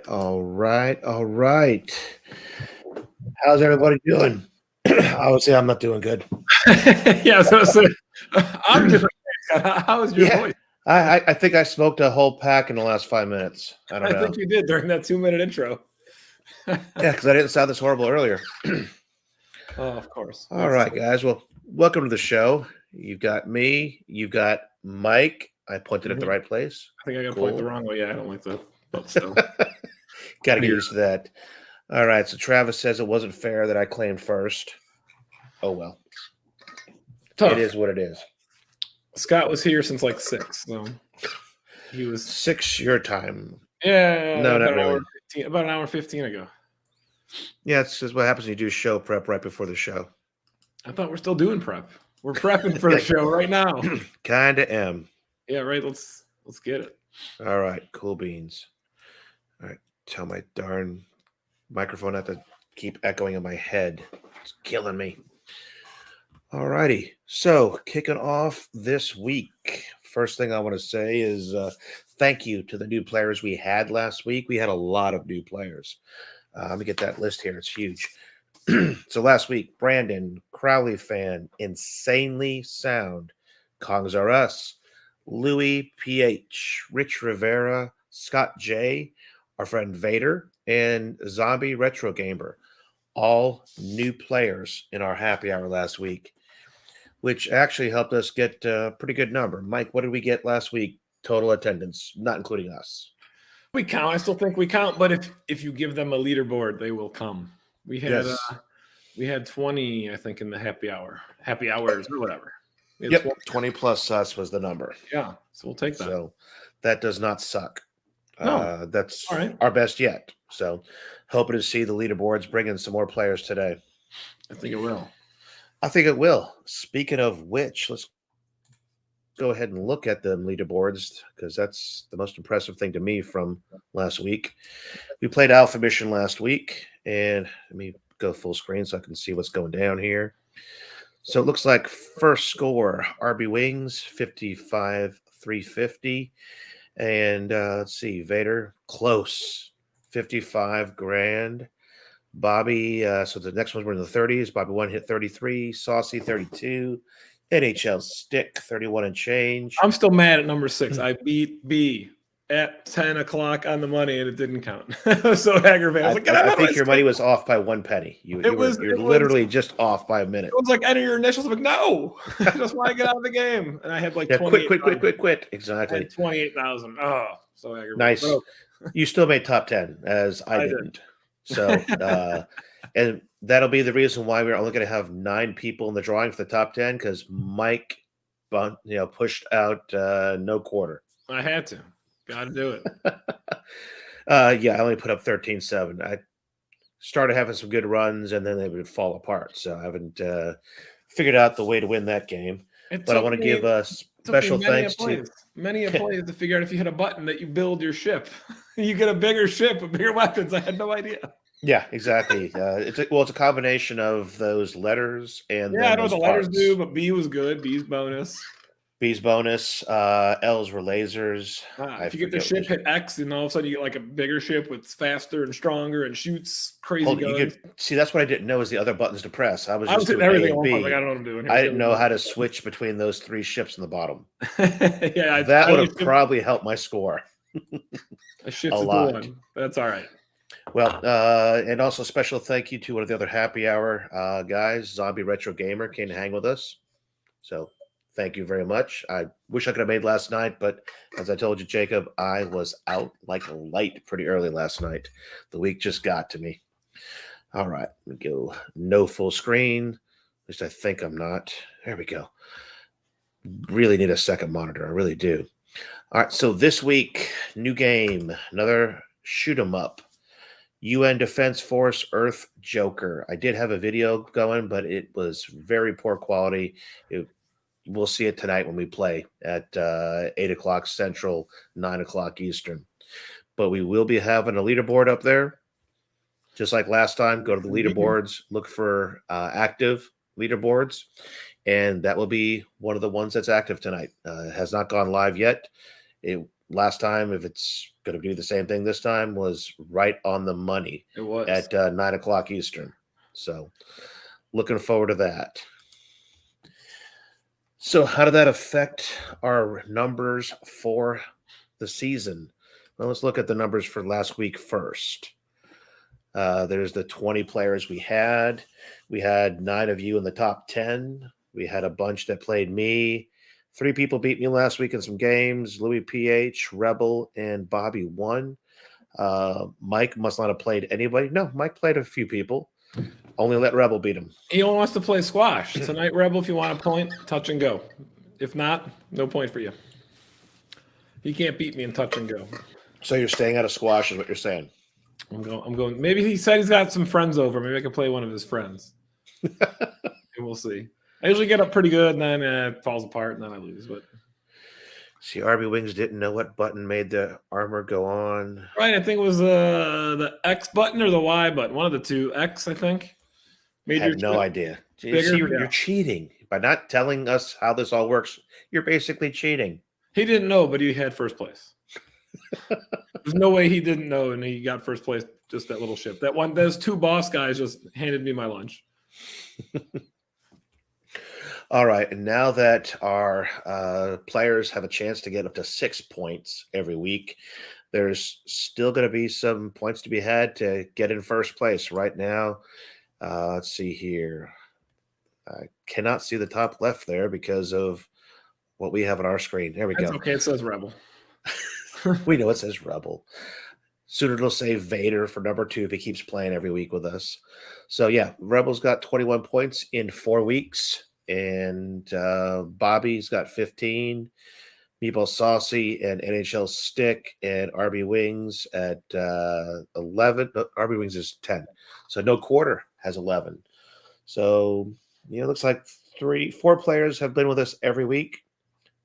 All right. How's everybody doing? Obviously, I'm not doing good. Yeah, I'm doing good. How was your voice? I think I smoked a whole pack in the last 5 minutes. I think you did during that 2-minute intro. Yeah, because I didn't sound this horrible earlier. Oh, of course. All right, guys. Well, welcome to the show. You've got me. You've got Mike. I pointed at the right place. I think I got to point the wrong way. Yeah, I don't like that. But still. Got to get used to that. All right. So Travis says it wasn't fair that I claimed first. Oh, well. Tough. It is what it is. Scott was here since like 6. So he was 6 your time. Yeah. No, not really. About an hour 15 ago. Yeah, it's just what happens when you do show prep right before the show. I thought we're still doing prep. We're prepping for the show right now. Kinda am. Yeah, right. Let's get it. All right, cool beans. All right, tell my darn microphone not to keep echoing in my head. It's killing me. All righty. So, kicking off this week, first thing I want to say is thank you to the new players we had last week. We had a lot of new players. Let me get that list here. It's huge. So last week, Brandon, Crowley Fan, Insanely Sound, Kongs R Us, Louis PH, Rich Rivera, Scott J, our friend Vader, and Zombie Retro Gamer. All new players in our happy hour last week, which actually helped us get a pretty good number. Mike, what did we get last week? Total attendance, not including us. We count. I still think we count, but if you give them a leaderboard, they will come. We had we had 20, I think, in the happy hours or whatever. Yep, 20 plus us was the number. Yeah, so we'll take that. So that does not suck. No, that's our best yet. So hoping to see the leaderboards bring in some more players today. I think it will. I think it will. Speaking of which, let's go ahead and look at the leaderboards because that's the most impressive thing to me from last week. We played Alpha Mission last week, and let me go full screen so I can see what's going down here. So it looks like first score, RB Wings, 55,350. And let's see, Vader, close, 55 grand. Bobby, so the next ones were in the 30s. Bobby 1 hit 33, Saucy 32, NHL Stick 31 and change. I'm still mad at number 6. I beat B at 10 o'clock on the money and it didn't count. So aggravated. I think your money was off by 1 penny. You're literally just off by a minute. It was like, enter your initials. I'm like, no, I just want to get out of the game. And I had like quit. Exactly. 28,000. Oh, so aggravated. Nice. You still made top 10 as I didn't. So, and that'll be the reason why we're only going to have 9 people in the drawing for the top 10 because Mike, pushed out no quarter. I had to. Got to do it. I only put up 13.7. I started having some good runs, and then they would fall apart. So I haven't figured out the way to win that game. But I want to give special thanks to many plays to figure out if you hit a button that you build your ship. You get a bigger ship with bigger weapons. I had no idea. Yeah, exactly. It's a combination of those letters and I know what the letters do, but B was good. B's bonus. B's bonus. L's were lasers. If you get the ship hit X, then all of a sudden you get like a bigger ship with faster and stronger and shoots crazy guns. See, that's what I didn't know is the other buttons to press. I was just doing everything A and B. Like, I don't know what I'm doing. I didn't know how to switch between those 3 ships in the bottom. Yeah, that would have probably helped my score. A shift to 1. That's all right. Well, and also special thank you to one of the other happy hour guys, Zombie Retro Gamer, came to hang with us. So thank you very much. I wish I could have made last night, but as I told you, Jacob, I was out like a light pretty early last night. The week just got to me. All right, let me go no full screen. At least I think I'm not. There we go. Really need a second monitor. I really do. All right, so this week, new game, another shoot 'em up. UN Defense Force Earth Joker. I did have a video going, but it was very poor quality. We'll see it tonight when we play at 8 o'clock Central, 9 o'clock Eastern. But we will be having a leaderboard up there. Just like last time, go to the leaderboards, look for active leaderboards, and that will be one of the ones that's active tonight. It has not gone live yet. It last time, if it's going to do the same thing this time, was right on the money. It was at 9 o'clock Eastern. So looking forward to that. So how did that affect our numbers for the season? Well, let's look at the numbers for last week first. There's the 20 players we had. We had 9 of you in the top 10. We had a bunch that played me. 3 people beat me last week in some games. Louis PH, Rebel, and Bobby won. Mike must not have played anybody. No, Mike played a few people. Only let Rebel beat him. He only wants to play squash. Tonight, Rebel, if you want a point, touch and go. If not, no point for you. He can't beat me in touch and go. So you're staying out of squash is what you're saying. I'm going. Maybe he said he's got some friends over. Maybe I can play one of his friends. We'll see. I usually get up pretty good, and then it falls apart, and then I lose. But see, RB Wings didn't know what button made the armor go on. Right, I think it was the X button or the Y button. One of the two. X, I think. I had no idea. See, you're cheating. By not telling us how this all works, you're basically cheating. He didn't know, but he had first place. There's no way he didn't know, and he got first place. Just that little ship. Those 2 boss guys just handed me my lunch. All right, and now that our players have a chance to get up to 6 points every week, there's still going to be some points to be had to get in first place. Right now, let's see here. I cannot see the top left there because of what we have on our screen. There we go. Okay, it says Rebel. We know it says Rebel. Soon it'll say Vader for number 2 if he keeps playing every week with us. So, yeah, Rebel's got 21 points in 4 weeks. And Bobby's got 15. Meatball Saucy and NHL Stick and RB Wings at 11. No, RB Wings is 10. So no quarter has 11. So, it looks like 4 players have been with us every week.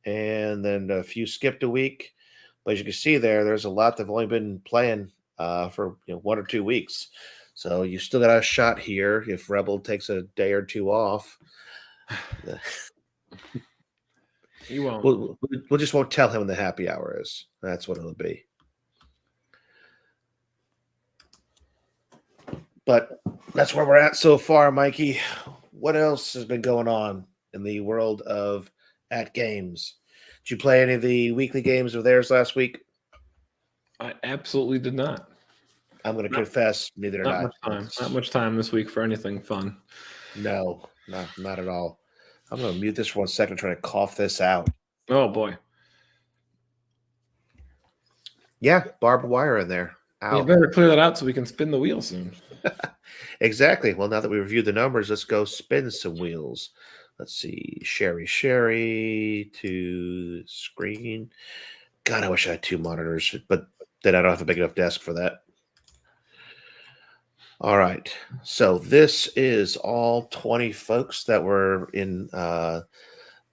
And then a few skipped a week. But as you can see there's a lot that have only been playing for 1 or 2 weeks. So you still got a shot here if Rebel takes a day or 2 off. You won't. We'll just won't tell him when the happy hour is. That's what it'll be. But that's where we're at so far, Mikey. What else has been going on in the world of AtGames? Did you play any of the weekly games of theirs last week? I absolutely did not. I'm going to confess, neither did I. Not much time this week for anything fun. No, not at all. I'm going to mute this for 1 second, trying to cough this out. Oh, boy. Yeah, barbed wire in there. Ow. You better clear that out so we can spin the wheel soon. Exactly. Well, now that we reviewed the numbers, let's go spin some wheels. Let's see. Sherry to screen. God, I wish I had 2 monitors, but then I don't have a big enough desk for that. All right. So this is all 20 folks that were in the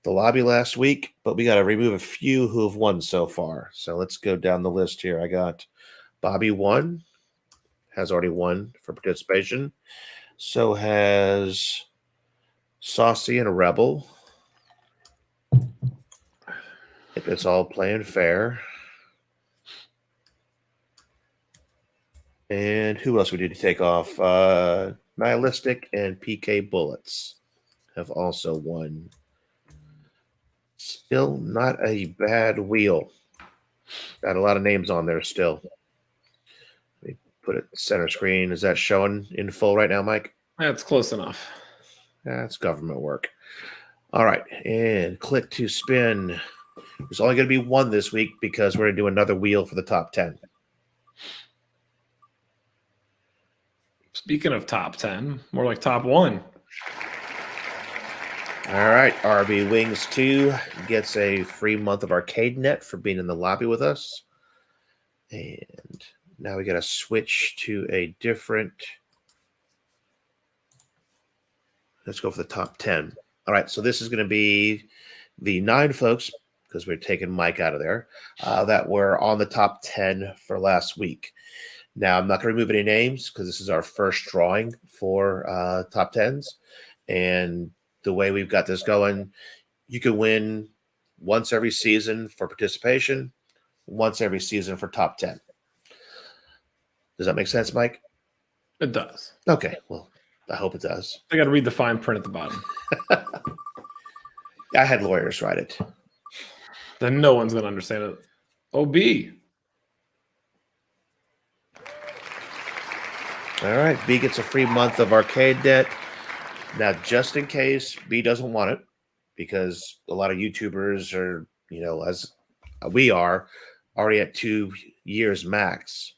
lobby last week, but we got to remove a few who have won so far. So let's go down the list here. I got Bobby won, has already won for participation. So has Saucy and a Rebel. If it's all playing fair. And who else we need to take off? Nihilistic and PK Bullets have also won. Still not a bad wheel. Got a lot of names on there still. Let me put it center screen. Is that showing in full right now, Mike? That's close enough. That's government work. All right. And click to spin. There's only going to be 1 this week because we're going to do another wheel for the top 10. Speaking of top 10, more like top 1. All right. RB Wings 2 gets a free month of ArcadeNet for being in the lobby with us. And now we got to switch to a different. Let's go for the top 10. All right. So this is going to be the 9 folks, because we're taking Mike out of there, that were on the top 10 for last week. Now, I'm not going to remove any names because this is our first drawing for top 10s. And the way we've got this going, you can win once every season for participation, once every season for top 10. Does that make sense, Mike? It does. Okay, well, I hope it does. I got to read the fine print at the bottom. I had lawyers write it. Then no one's going to understand it. OB. All right, B gets a free month of ArcadeNet. Now, just in case B doesn't want it, because a lot of YouTubers are, as we are, already at 2 years max,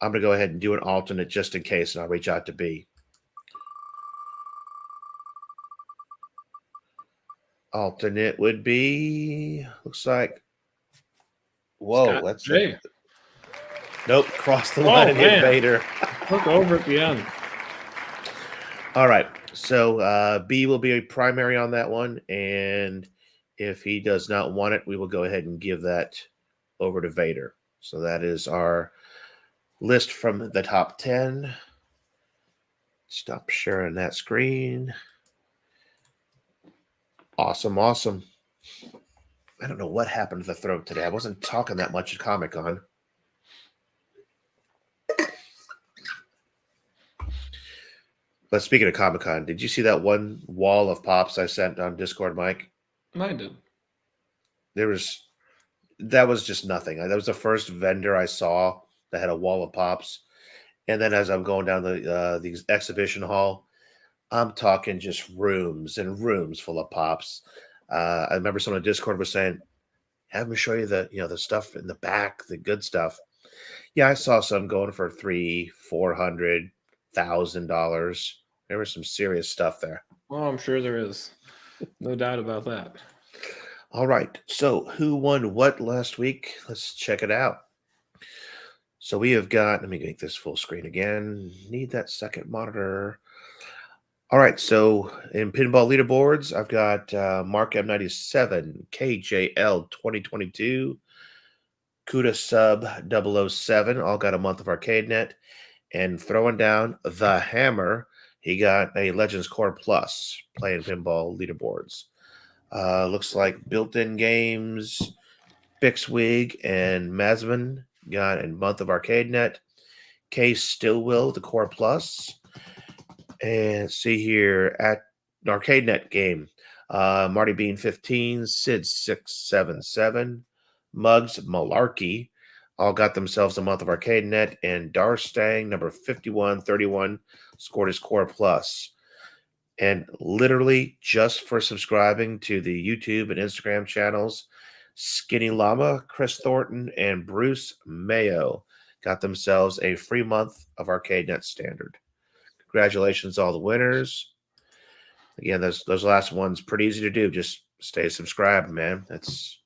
I'm going to go ahead and do an alternate just in case, and I'll reach out to B. Alternate would be, looks like, whoa, Scott that's J. Nope, cross the line and hit Vader. Look over at the end. All right, so B will be a primary on that one, and if he does not want it, we will go ahead and give that over to Vader. So that is our list from the top 10. Stop sharing that screen. Awesome, awesome. I don't know what happened to the throat today. I wasn't talking that much at Comic-Con. But speaking of Comic-Con, did you see that one wall of pops I sent on Discord, Mike? I did. That was just nothing. That was the first vendor I saw that had a wall of pops. And then as I'm going down the exhibition hall, I'm talking just rooms and rooms full of pops. I remember someone on Discord was saying, "Have me show you the stuff in the back, the good stuff." Yeah, I saw some going for $300,000-$400,000. There was some serious stuff there. Oh, I'm sure there is. No doubt about that. All right. So who won what last week? Let's check it out. So we have got, let me make this full screen again. Need that second monitor. All right. So in pinball leaderboards, I've got Mark M97, KJL 2022, Kuda Sub 007, all got a month of ArcadeNet. And throwing down the hammer, he got a Legends Core Plus playing pinball leaderboards. Looks like Built-In Games, Bixwig, and Masman got a month of ArcadeNet. Case Stillwell, the Core Plus. And see here at ArcadeNet game, Marty Bean 15, Sid 677, Muggs Malarkey, all got themselves a month of ArcadeNet, and Darstang, number 5131, scored his Core Plus. And literally just for subscribing to the YouTube and Instagram channels, Skinny Llama, Chris Thornton, and Bruce Mayo got themselves a free month of ArcadeNet Standard. Congratulations, all the winners. Again, those last ones pretty easy to do. Just stay subscribed, man. That's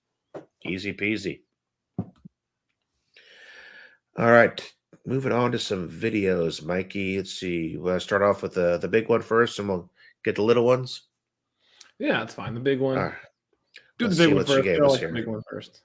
easy peasy. All right, moving on to some videos, Mikey. Let's see. We'll start off with the big one first, and we'll get the little ones. Yeah, that's fine. The big one. All right. Do Let's the see big one what she first. gave I us like here. the big one first.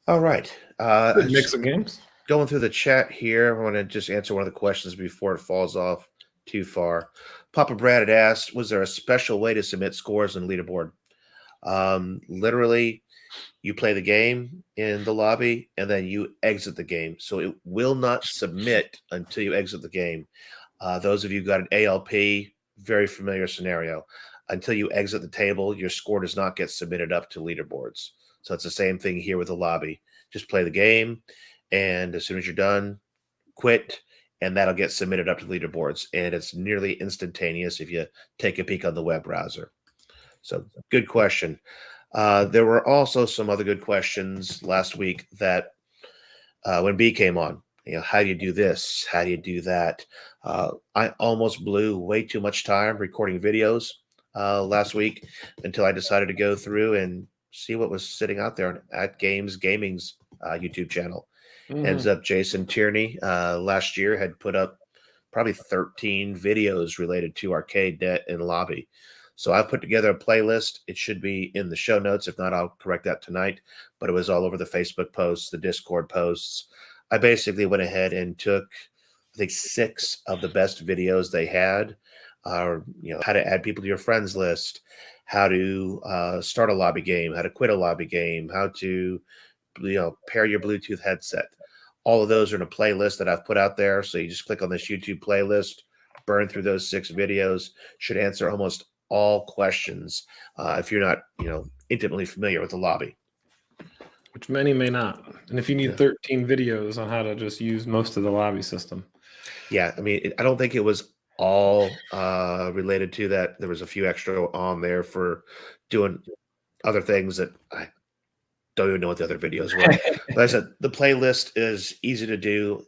All right. Good mix of games. Going through the chat here, I want to just answer one of the questions before it falls off too far. Papa Brad had asked, was there a special way to submit scores in Leaderboard? Literally, you play the game in the lobby, and then you exit the game. So it will not submit until you exit the game. Those of you who got an ALP, very familiar scenario. Until you exit the table, your score does not get submitted up to leaderboards. So it's the same thing here with the lobby. Just play the game, and as soon as you're done, quit, and that'll get submitted up to leaderboards. And it's nearly instantaneous if you take a peek on the web browser. So good question. There were also some other good questions last week that when B came on, how do you do this? How do you do that? I almost blew way too much time recording videos last week until I decided to go through and see what was sitting out there on AtGames Gaming's YouTube channel. Ends up Jason Tierney last year had put up probably 13 videos related to arcade, net, and lobby. So I've put together a playlist. It should be in the show notes. If not, I'll correct that tonight. But it was all over the Facebook posts, the Discord posts. I basically went ahead and took, I think, 6 of the best videos they had. How to add people to your friends list, how to start a lobby game, how to quit a lobby game, how to pair your Bluetooth headset. All of those are in a playlist that I've put out there. So you just click on this YouTube playlist, burn through those 6 videos. Should answer almost all questions if you're not, intimately familiar with the lobby. Which many may not. And if you need 13 videos on how to just use most of the lobby system. Yeah, I mean, I don't think it was all related to that. There was a few extra on there for doing other things that I don't even know what the other videos were. But I said the playlist is easy to do.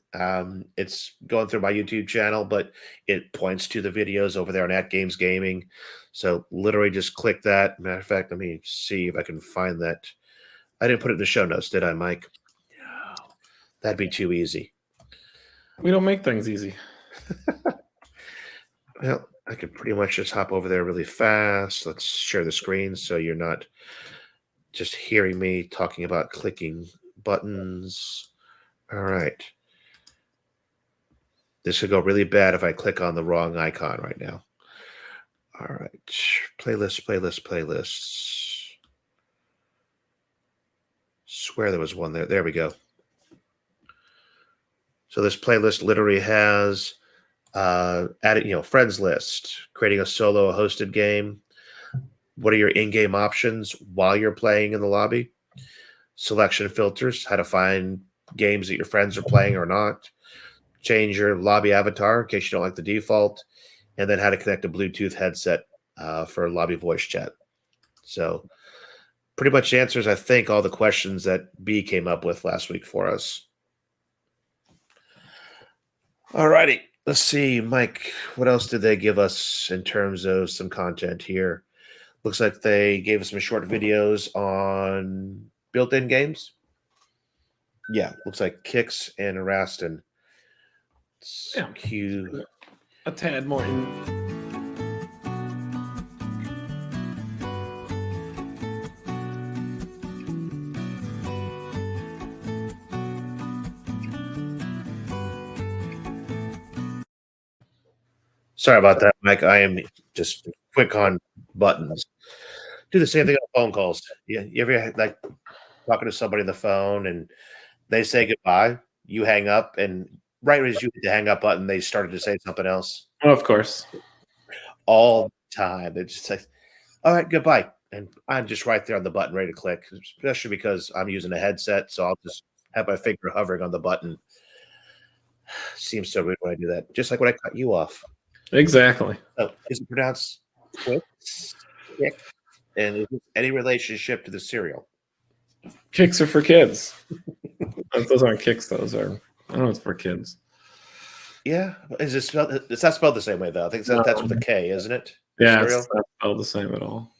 It's going through my YouTube channel, but it points to the videos over there on AtGames Gaming. So literally just click that. Matter of fact, let me see if I can find that. I didn't put it in the show notes, did I, Mike? No, that'd be too easy. We don't make things easy. Well, I could pretty much just hop over there really fast. Let's share the screen so you're not just hearing me talking about clicking buttons. All right. This could go really bad if I click on the wrong icon right now. All right. Playlists. Swear there was one there. There we go. So this playlist literally has added, friends list, creating a solo hosted game. What are your in-game options while you're playing in the lobby? Selection filters, how to find games that your friends are playing or not. Change your lobby avatar in case you don't like the default. And then how to connect a Bluetooth headset for lobby voice chat. So pretty much answers, I think, all the questions that B came up with last week for us. All righty. Let's see, Mike, what else did they give us in terms of some content here? Looks like they gave us some short videos on built-in games. Yeah, looks like Kix and Raston. Yeah. Cue. A tad more. Sorry about that, Mike. I am just quick on buttons. Do the same thing on phone calls. You ever like talking to somebody on the phone and they say goodbye, you hang up, and right as you hit the hang up button, they started to say something else. Oh, of course. All the time. It's just like, all right, goodbye. And I'm just right there on the button, ready to click, especially because I'm using a headset. So I'll just have my finger hovering on the button. Seems so weird when I do that. Just like when I cut you off. Exactly. So is it pronounced quick? And is it any relationship to the cereal? Kicks are for kids. Those aren't kicks. Those are, I don't know, it's for kids. Yeah. Is it spelled? It's not spelled the same way, though. I think that's with a K, isn't it? Yeah, cereal? It's not spelled the same at all.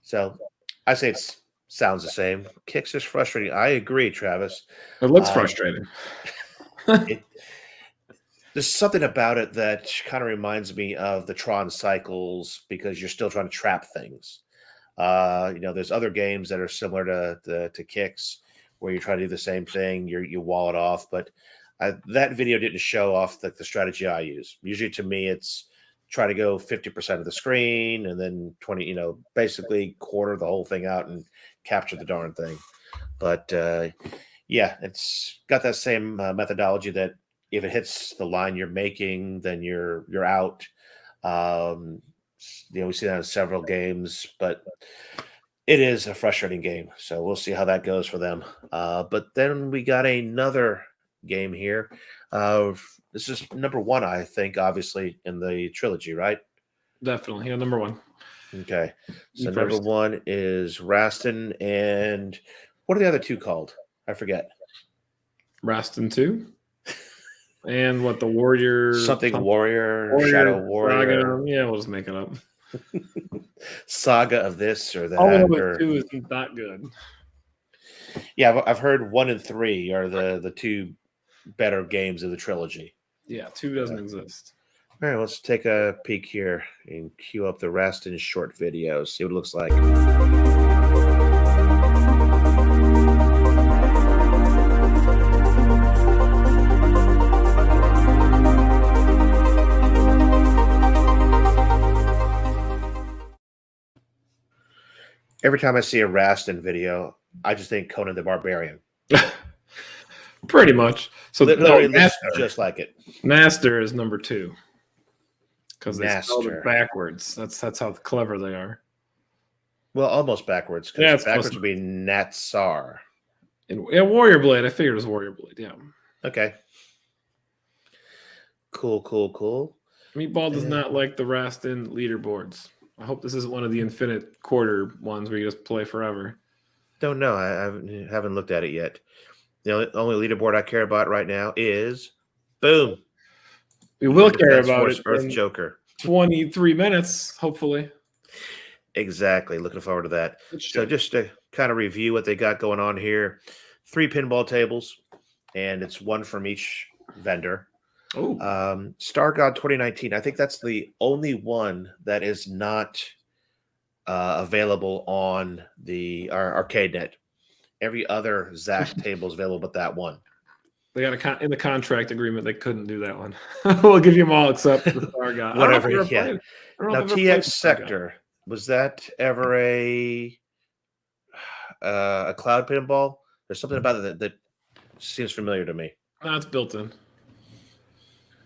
So I say it sounds the same. Kicks is frustrating. I agree, Travis. It looks frustrating. There's something about it that kind of reminds me of the Tron cycles because you're still trying to trap things. There's other games that are similar to Kicks where you try to do the same thing. You wall it off, but that video didn't show off the strategy I use. Usually, to me, it's try to go 50% of the screen and then 20. Basically quarter the whole thing out and capture the darn thing. But it's got that same methodology that if it hits the line you're making, then you're out. We see that in several games, but it is a frustrating game. So we'll see how that goes for them. But then we got another game here. This is number 1, I think, obviously, in the trilogy, right? Definitely. Yeah, number 1. Okay. So You number first. 1 is Rastin, and what are the other 2 called? I forget. Rastin 2. And what, the Warrior... Something Warrior, Shadow Warrior. Saga. Yeah, we'll just make it up. Saga of this or All we know that. with Or 2 isn't that good. yeah, I've heard 1 and 3 are the 2 better games of the trilogy. Yeah, 2 doesn't exist. All right, let's take a peek here and queue up the Rastin short video, see what it looks like. Every time I see a Rastin video, I just think Conan the Barbarian. Pretty much. So Literally looks just like it. Master is number 2. Because they spelled Master. it backwards. That's how clever they are. Well, almost backwards. Yeah, Because it's backwards would be Natsar. Yeah, Warrior Blade. I figured it was Warrior Blade. Yeah. Okay. Cool. Meatball does not like the Rastin leaderboards. I hope this isn't one of the infinite quarter ones where you just play forever. Don't know. I haven't looked at it yet. The only leaderboard I care about right now is boom. We will care about Force it. Earth Joker. 23 minutes, hopefully. Exactly. Looking forward to that. So just to kind of review what they got going on here, 3 pinball tables, and it's 1 from each vendor. Oh, Star God 2019. I think that's the only one that is not available on our ArcadeNet. Every other Zach table is available but that one. they got in the contract agreement they couldn't do that one. We'll give you them all except the Star God. Whatever. Yeah. Now TX Sector, was that ever a cloud pinball? There's something about it that seems familiar to me. No, it's built in.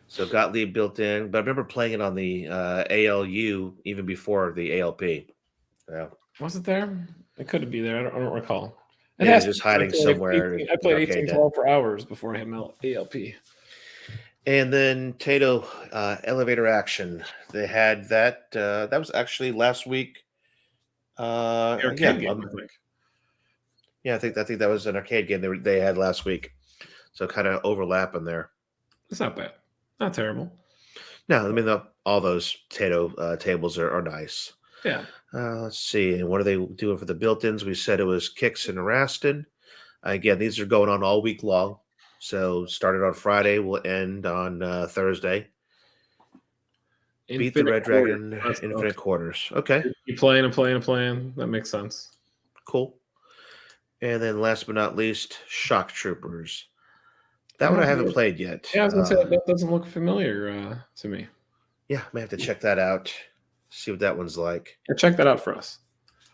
So Gottlieb built in, but I remember playing it on the ALU even before the ALP. Yeah. Was it there? It could be there. I don't recall. It has just hiding somewhere. I played 1812 for hours before I had my ALP. And then Tato Elevator Action. They had that. That was actually last week. Arcade game, I think. Yeah, I think that was an arcade game they had last week. So kind of overlapping there. It's not bad. Not terrible. No, I mean all those Tato tables are nice. Yeah. Let's see. And what are they doing for the built-ins? We said it was Kix and Rastin. Again, these are going on all week long. So started on Friday, will end on Thursday. Beat the Red Dragon Infinite Quarters. Okay. You playing and playing and playing. That makes sense. Cool. And then last but not least, Shock Troopers. That one I haven't played yet. Yeah, I was going to say, that doesn't look familiar to me. Yeah, I may have to check that out. See what that one's like. Yeah, check that out for us.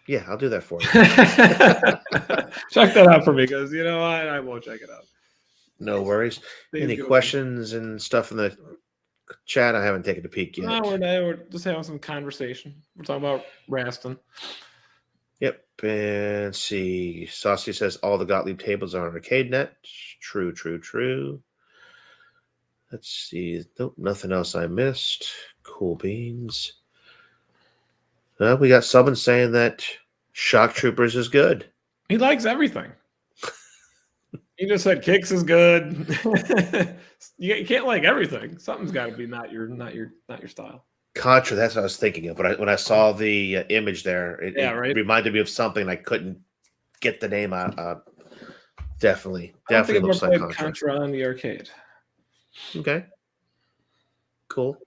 Yeah, I'll do that for you. Check that out for me, because you know what? I won't check it out. No worries. Any questions and stuff in the chat? I haven't taken a peek yet. No, we're just having some conversation. We're talking about Rastin. Yep. And let's see. Saucy says all the Gottlieb tables are on ArcadeNet. True. Let's see. Nope, nothing else I missed. Cool beans. We got someone saying that Shock Troopers is good. He likes everything. He just said Kix is good. You can't like everything. Something's got to be not your style. Contra, that's what I was thinking of. When I saw the image there, it reminded me of something I couldn't get the name out. Definitely looks like Contra on the arcade. Okay, cool.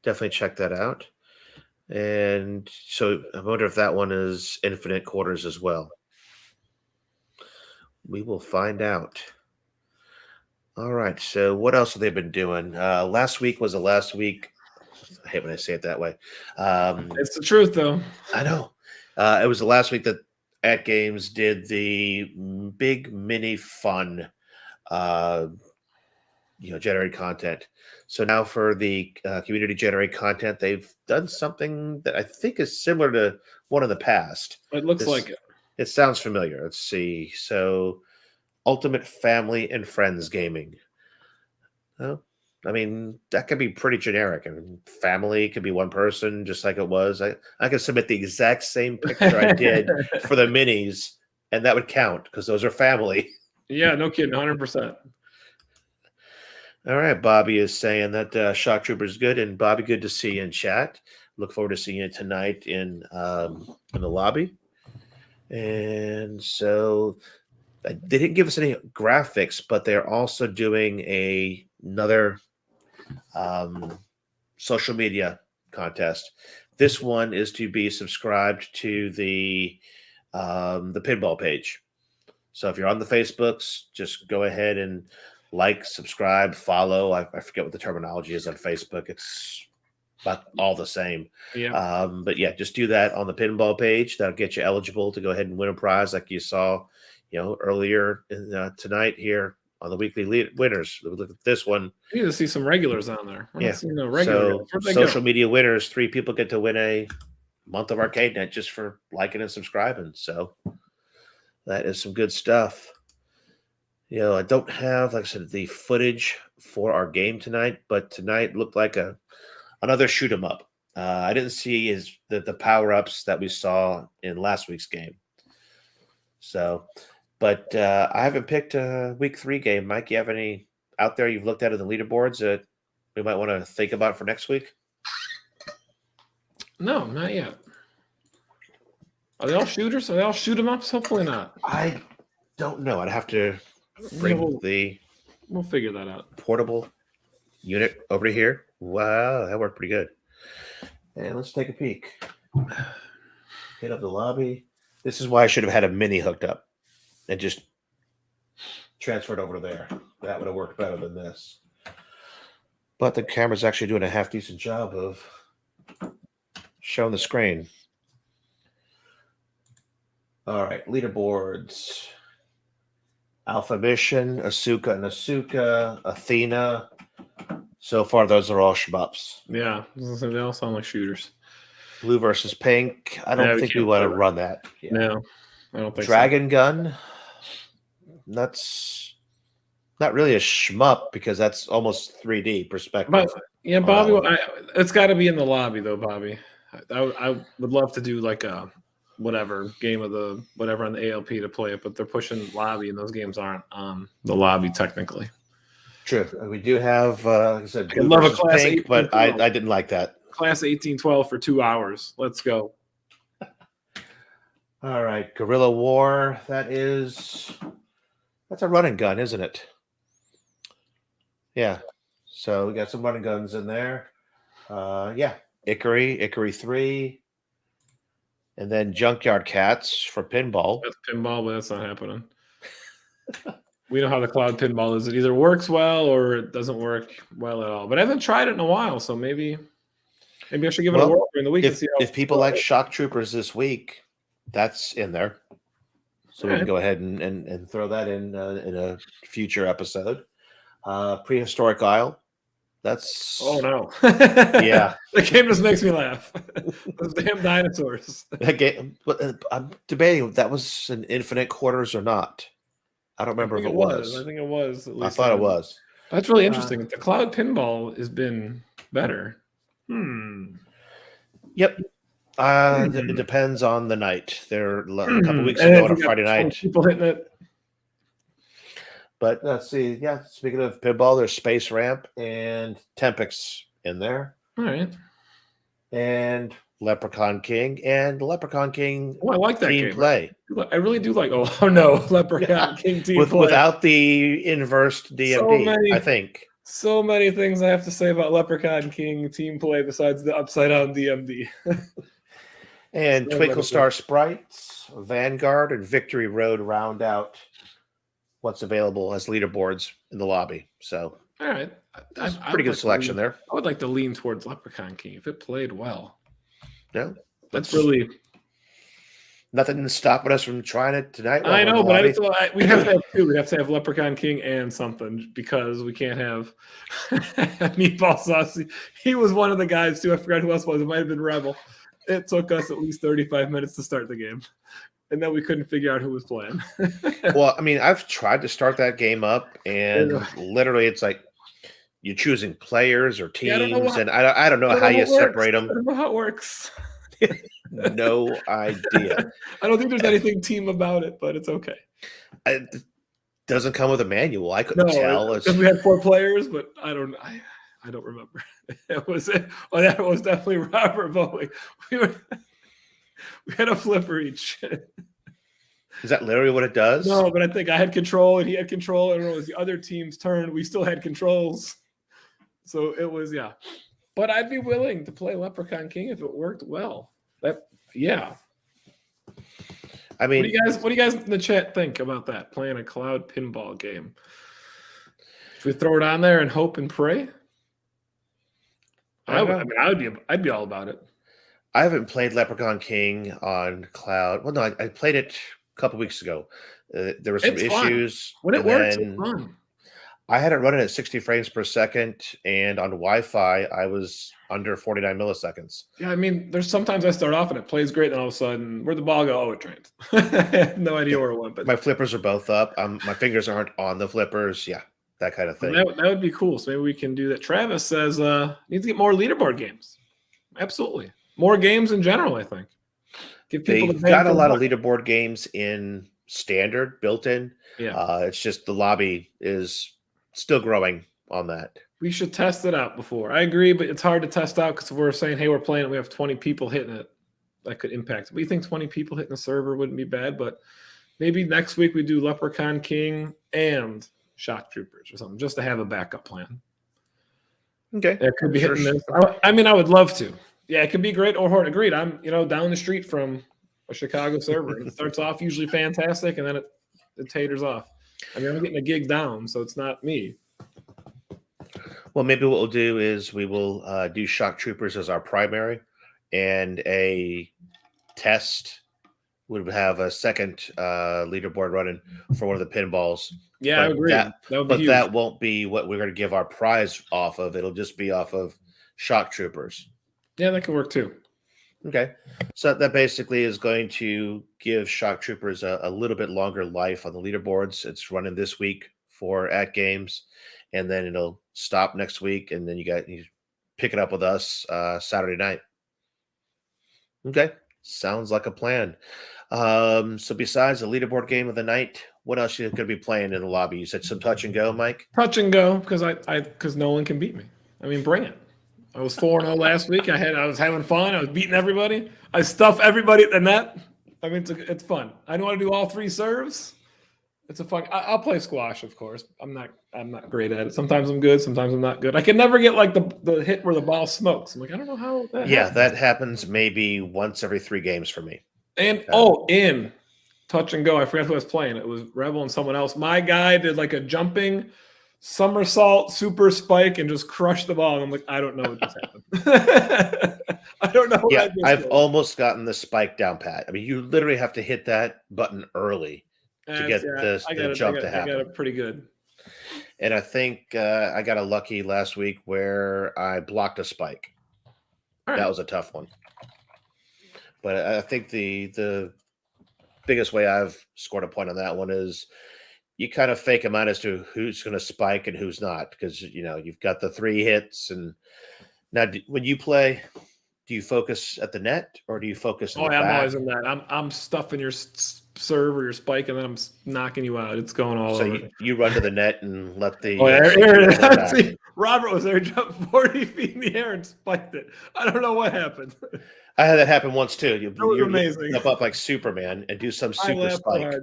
Definitely check that out. And so I wonder if that one is Infinite Quarters as well. We will find out. All right. So what else have they been doing? Last week was the last week. I hate when I say it that way. It's the truth, though. I know. It was the last week that AtGames did the big mini fun, generate content. So now for the community generate content, they've done something that I think is similar to one in the past. It looks like it. It sounds familiar. Let's see. So Ultimate Family and Friends Gaming. Well, I mean, that could be pretty generic. And family could be one person, just like it was. I could submit the exact same picture I did for the minis, and that would count because those are family. Yeah, no kidding, 100%. All right, Bobby is saying that Shock Trooper is good, and Bobby, good to see you in chat. Look forward to seeing you tonight in the lobby. And so they didn't give us any graphics, but they're also doing another social media contest. This one is to be subscribed to the pinball page. So if you're on the Facebooks, just go ahead and like, subscribe, follow. I forget what the terminology is on Facebook. It's about all the same. Yeah. But yeah, just do that on the pinball page. That'll get you eligible to go ahead and win a prize like you saw, earlier tonight here on the weekly winners. Look at this one. You need to see some regulars on there. I'm Yeah. not seeing no regulars. So social media winners, 3 people get to win a month of Arcade Net just for liking and subscribing. So that is some good stuff. I don't have, like I said, the footage for our game tonight, but tonight looked like another shoot 'em up. I didn't see the power ups that we saw in last week's game. So, but I haven't picked a week 3 game. Mike, you have any out there you've looked at in the leaderboards that we might want to think about for next week? No, not yet. Are they all shooters? Are they all shoot 'em ups? Hopefully not. I don't know. I'd have to bring We'll figure that out. Portable unit over to here. Wow, that worked pretty good. And let's take a peek. Hit up the lobby. This is why I should have had a mini hooked up and just transferred over to there. That would have worked better than this. But the camera's actually doing a half decent job of showing the screen. All right, leaderboards. Alpha Mission, Asuka and Asuka, Athena. So far, those are all shmups. Yeah, they all sound like shooters. Blue versus pink. I don't think we want to run that. Yeah. No, I don't think Dragon Gun. That's not really a shmup because that's almost 3D perspective. But yeah, Bobby, it's got to be in the lobby though, Bobby. I would love to do like a whatever game of the whatever on the ALP to play it, but they're pushing lobby and those games aren't on the lobby technically. True. We do have like I said, I love a class pink, but I didn't like that. Class 1812 for 2 hours. Let's go. All right, Guerrilla War. That's a running gun, isn't it? Yeah. So we got some running guns in there. Yeah, Ikari 3. And then Junkyard Cats for pinball. That's pinball, but that's not happening. We know how the cloud pinball is. It either works well or it doesn't work well at all. But I haven't tried it in a while, so maybe I should give it a whirl during the week and see how if people like Shock Troopers this week, that's in there. So we can go ahead and throw that in a future episode. Prehistoric Isle. That's no. Yeah. The game just makes me laugh. Those damn dinosaurs. That game, I'm debating if that was an Infinite Quarters or not. I don't remember if it was. I think it was. At least I thought it was. That's really interesting. The cloud pinball has been better. Yep. It depends on the night. There a couple weeks ago on a Friday night. People hitting it. But let's see. Yeah, speaking of pinball, there's Space Ramp and Tempest in there. All right. And Leprechaun King and Leprechaun King. Oh, I like that team game. Play. I really do like. Oh no, Leprechaun King team play without the inversed DMD. I think so many things I have to say about Leprechaun King team play besides the upside down DMD. And Twinkle Star Sprites, Vanguard, and Victory Road round out what's available as leaderboards in the lobby. So, all right, pretty good selection there. I would like to lean towards Leprechaun King if it played well. Yeah, that's really nothing stopping us from trying it tonight. I know, but we have to have two. We have to have Leprechaun King and something because we can't have Meatball Sauce. He was one of the guys too. I forgot who else was. It might have been Rebel. It took us at least 35 minutes to start the game. And then we couldn't figure out who was playing. Well, I mean, I've tried to start that game up, and literally it's like you're choosing players or teams, Yeah, I don't know and I don't know how you separate I them. don't know how it works. No idea. I don't think there's anything team about it, but it's okay. It doesn't come with a manual. I couldn't No, tell. because we had 4 players, but I don't remember. It was it. Oh, that was definitely Robert Bowie. We had a flipper each. Is that literally what it does? No, but I think I had control and he had control, and it was the other team's turn. We still had controls, so it was But I'd be willing to play Leprechaun King if it worked well. I mean, what do you guys in the chat think about that? Playing a cloud pinball game? Should we throw it on there and hope and pray? I'd be all about it. I haven't played Leprechaun King on cloud. Well, no, I played it a couple weeks ago. There were some issues. When it works, it's fun. I had it running at 60 frames per second, and on Wi-Fi, I was under 49 milliseconds. Yeah, I mean, there's sometimes I start off and it plays great, and all of a sudden, where'd the ball go? Oh, it drained. I have no idea where it went. But my flippers are both up. My fingers aren't on the flippers. Yeah, that kind of thing. That would be cool. So maybe we can do that. Travis says needs to get more leaderboard games. Absolutely. More games in general, I think. They've got a lot of leaderboard games in standard built in. Yeah. It's just the lobby is still growing on that. We should test it out before. I agree, but it's hard to test out because if we're saying, hey, we're playing it, we have 20 people hitting it, that could impact it. We think 20 people hitting the server wouldn't be bad, but maybe next week we do Leprechaun King and Shock Troopers or something just to have a backup plan. Okay. It could be hitting this. I mean, I would love to. Yeah, it could be great or hard. Agreed. I'm, down the street from a Chicago server. It starts off usually fantastic, and then it taters off. I mean, I'm getting a gig down, so it's not me. Well, maybe what we'll do is we will do Shock Troopers as our primary, and a test would have a second leaderboard running for one of the pinballs. Yeah, I agree. That won't be what we're going to give our prize off of. It'll just be off of Shock Troopers. Yeah, that could work too. Okay. So that basically is going to give Shock Troopers a little bit longer life on the leaderboards. It's running this week for AtGames, and then it'll stop next week, and then you pick it up with us Saturday night. Okay. Sounds like a plan. So besides the leaderboard game of the night, what else are you going to be playing in the lobby? You said some touch and go, Mike? Touch and go, because no one can beat me. I mean, bring it. I was 4-0 last week. I was having fun. I was beating everybody. I stuff everybody at the net. I mean, it's fun. I know how to do all 3 serves. It's a fun. I'll play squash, of course. I'm not great at it. Sometimes I'm good. Sometimes I'm not good. I can never get like the hit where the ball smokes. I'm like, I don't know how that. Yeah, happens. that happens maybe once every 3 games for me. And in touch and go, I forgot who I was playing. It was Rebel and someone else. My guy did like a jumping somersault super spike and just crushed the ball. And I'm like, I don't know what just happened. I don't know. Yeah, I've almost gotten the spike down pat. I mean, you literally have to hit that button early to get the jump to happen. I got it pretty good. And I think I got a lucky last week where I blocked a spike. Right. That was a tough one. But I think the biggest way I've scored a point on that one is you kind of fake them out as to who's going to spike and who's not, because you've got the 3 hits. And now, when you play, do you focus at the net or do you focus? I'm always in that. I'm stuffing your serve or your spike, and then I'm knocking you out. It's going all over. So you run to the net and let the. See, Robert was there, jumped 40 feet in the air and spiked it. I don't know what happened. I had that happen once too. That was amazing. Up like Superman and do some super spike.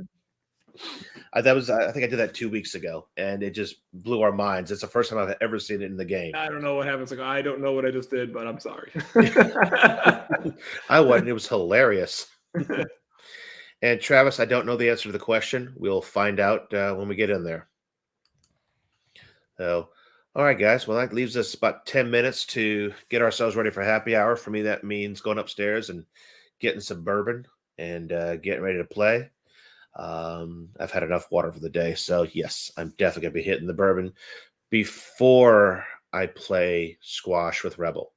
I think I did that 2 weeks ago, and it just blew our minds. It's the first time I've ever seen it in the game. I don't know what happens. Like, I don't know what I just did, but I'm sorry. I wasn't. It was hilarious. And Travis, I don't know the answer to the question. We'll find out when we get in there. So, all right, guys. Well, that leaves us about 10 minutes to get ourselves ready for happy hour. For me, that means going upstairs and getting some bourbon and getting ready to play. I've had enough water for the day, so yes, I'm definitely gonna be hitting the bourbon before I play squash with Rebel.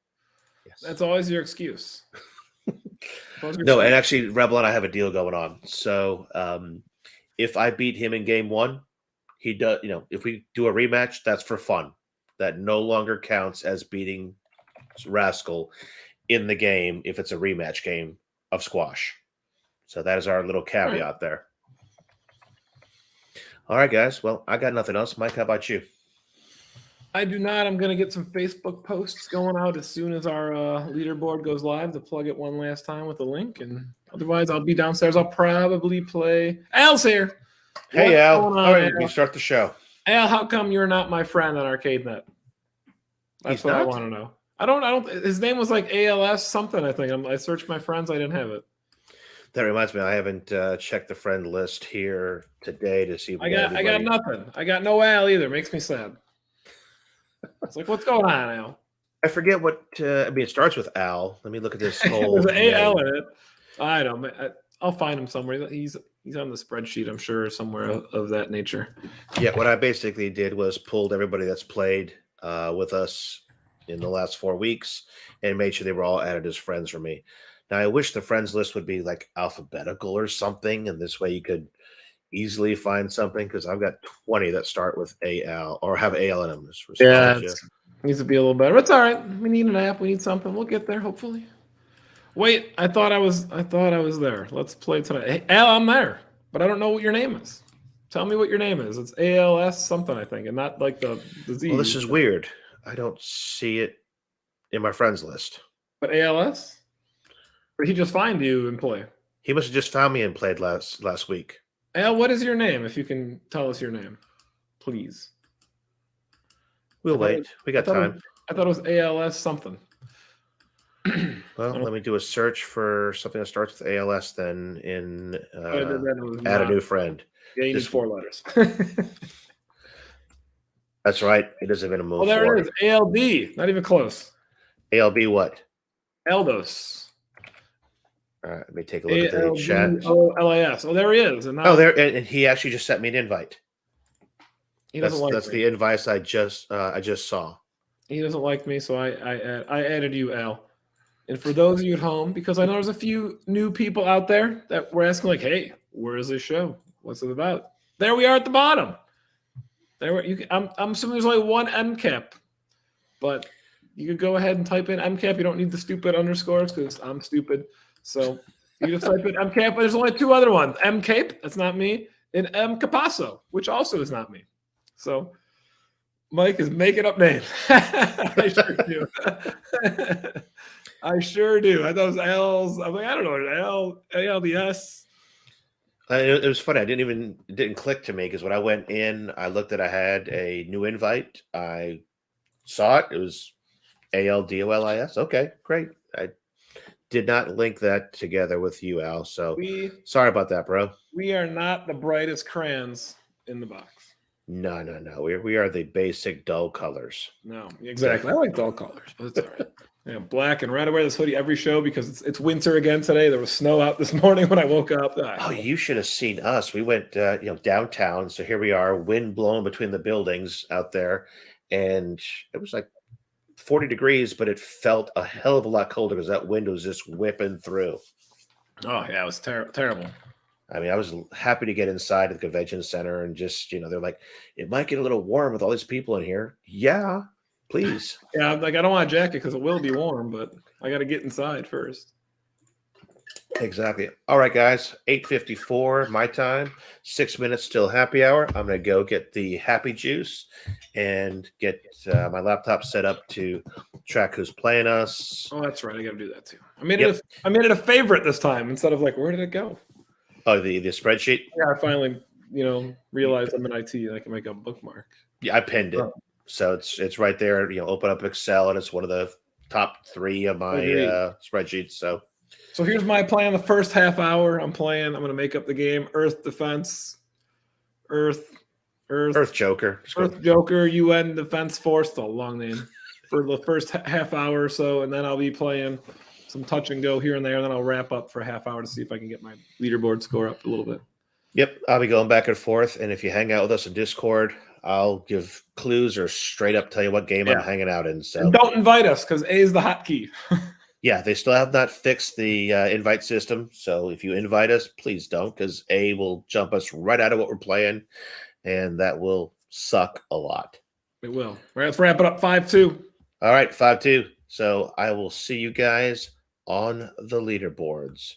Yes. That's always your excuse. No, and actually, Rebel and I have a deal going on. So if I beat him in game 1, he does. If we do a rematch, that's for fun. that no longer counts as beating Raskull in the game if it's a rematch game of squash. So that is our little caveat there. All right, guys. Well, I got nothing else. Mike, how about you? I do not. I'm going to get some Facebook posts going out as soon as our leaderboard goes live to plug it one last time with a link. And otherwise, I'll be downstairs. I'll probably play. Al's here. Hey, What's Al. going All on, right, Al? we start the show. Al, how come you're not my friend on ArcadeNet? That's He's what I not? want to know. I don't. His name was like ALS something. I think. I searched my friends. I didn't have it. That reminds me, I haven't checked the friend list here today to see if we I got nothing. I got no Al either. Makes me sad. It's like, what's going on, Al? I forget what. I mean, it starts with Al. Let me look at this whole. There's an AL name. in it. I don't. I'll find him somewhere. He's on the spreadsheet, I'm sure, somewhere of that nature. Yeah, what I basically did was pulled everybody that's played with us in the last 4 weeks and made sure they were all added as friends for me. Now, I wish the friends list would be like alphabetical or something, and this way you could easily find something because I've got 20 that start with AL or have AL in them. Yeah, it needs to be a little better. It's all right. We need an app. We need something. We'll get there, hopefully. Wait, I thought I was there. Let's play tonight. Hey, Al, I'm there, but I don't know what your name is. Tell me what your name is. It's ALS something, I think, and not like the Z. Well, this is weird. I don't see it in my friends list. But ALS? Or did he just find you and play? He must have just found me and played last week. Al, what is your name? If you can tell us your name, please. We'll wait. We got time. I thought it was ALS something. Well, let me do a search for something that starts with ALS then in add a new friend. Yeah, you need 4 letters. That's right. It doesn't even move. Oh, there it is. ALD. Not even close. ALB what? Eldos. All right, let me take a look at the chat. LAS. Oh, there he is. And now, there, and he actually just sent me an invite. That's the invite I just saw. He doesn't like me, so I added you, Al. And for those of you at home, because I know there's a few new people out there that were asking, like, "Hey, where is this show? What's it about?" There we are at the bottom. I'm assuming there's only one MCAP, but you could go ahead and type in MCAP. You don't need the stupid underscores because I'm stupid. So you just type in MCAP, but there's only 2 other ones: MCAPE, that's not me, and M Capasso, which also is not me. So Mike is making up names. I sure do. I sure do. I thought it was L's. I'm like, I don't know, ALDS. It was funny. It didn't click to me because when I went in, I looked at I had a new invite. I saw it. It was ALDOLIS. Okay, great. I did not link that together with you, Al. So sorry about that, bro. We are not the brightest crayons in the box. No. We are the basic dull colors. No, exactly. I like dull colors, but it's all right. Yeah, black and red. I wear this hoodie every show because it's winter again today. There was snow out this morning when I woke up. Oh, you should have seen us. We went downtown. So here we are, wind blowing between the buildings out there. And it was like 40 degrees, but it felt a hell of a lot colder because that wind was just whipping through. Oh, yeah, it was terrible. I mean, I was happy to get inside of the convention center and just, they're like, it might get a little warm with all these people in here. Yeah, please. Yeah, I'm like, I don't want a jacket because it will be warm, but I got to get inside first. Exactly. All right, guys, 8:54 my time, 6 minutes till happy hour. I'm going to go get the happy juice and get my laptop set up to track who's playing us. Oh, that's right. I got to do that too. I made it a favorite this time instead of like, where did it go? Oh, the spreadsheet? Yeah, I finally, realized I'm in IT and I can make a bookmark. Yeah, I pinned it. So it's right there. Open up Excel and it's one of the top 3 of my spreadsheets. So here's my plan. The first half hour, I'm going to make up the game. Earth Defense, Earth Joker. Earth Joker, UN Defense Force, it's a long name, for the first half hour or so. And then I'll be playing some touch and go here and there. And then I'll wrap up for a half hour to see if I can get my leaderboard score up a little bit. Yep. I'll be going back and forth. And if you hang out with us in Discord, I'll give clues or straight up tell you what game I'm hanging out in. So and don't invite us because A is the hotkey. Yeah, they still have not fixed the invite system. So if you invite us, please don't, because A will jump us right out of what we're playing, and that will suck a lot. It will. All right, let's wrap it up 5-2. All right, 5-2. So I will see you guys on the leaderboards.